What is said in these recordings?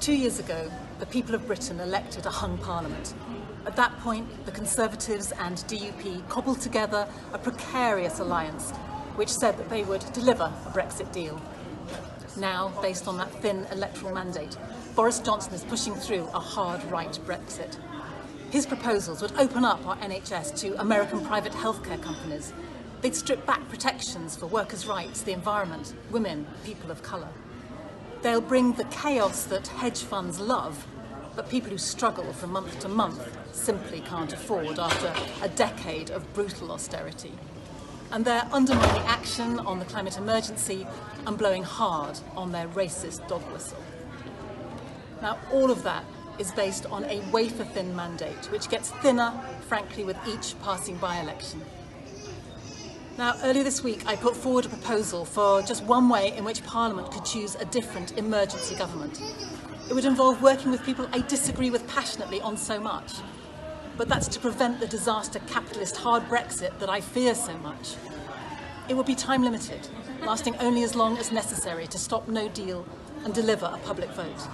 2 years ago, the people of Britain elected a hung parliament. At that point, the Conservatives and DUP cobbled together a precarious alliance which said that they would deliver a Brexit deal. Now, based on that thin electoral mandate, Boris Johnson is pushing through a hard right Brexit. His proposals would open up our NHS to American private healthcare companies. They'd strip back protections for workers' rights, the environment, women, people of colour. They'll bring the chaos that hedge funds love, but people who struggle from month to month simply can't afford after a decade of brutal austerity. And they're undermining action on the climate emergency and blowing hard on their racist dog whistle. Now, all of that is based on a wafer-thin mandate, which gets thinner, frankly, with each passing by-election. Now, earlier this week, I put forward a proposal for just one way in which Parliament could choose a different emergency government. It would involve working with people I disagree with passionately on so much. But that's to prevent the disaster capitalist hard Brexit that I fear so much. It would be time-limited, lasting only as long as necessary to stop no deal and deliver a public vote.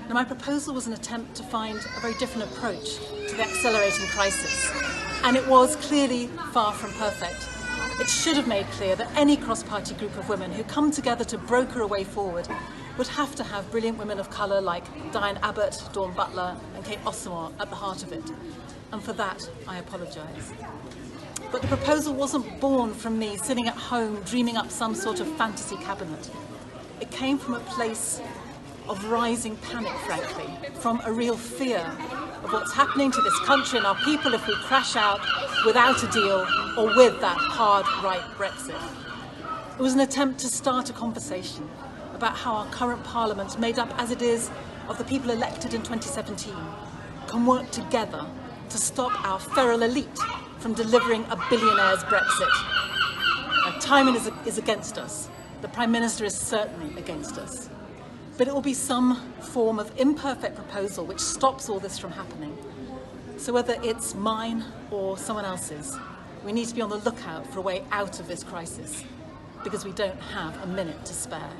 Now, my proposal was an attempt to find a very different approach to the accelerating crisis, and it was clearly far from perfect. It should have made clear that any cross-party group of women who come together to broker a way forward would have to have brilliant women of colour like Diane Abbott, Dawn Butler and Kate Osamor at the heart of it. And for that, I apologise. But the proposal wasn't born from me sitting at home dreaming up some sort of fantasy cabinet. It came from a place of rising panic, frankly, from a real fear of what's happening to this country and our people if we crash out without a deal or with that hard right Brexit. It was an attempt to start a conversation about how our current Parliament, made up as it is of the people elected in 2017, can work together to stop our feral elite from delivering a billionaires Brexit. Now, timing is against us. The Prime Minister is certainly against us. But it will be some form of imperfect proposal which stops all this from happening. So whether it's mine or someone else's, we need to be on the lookout for a way out of this crisis, because we don't have a minute to spare.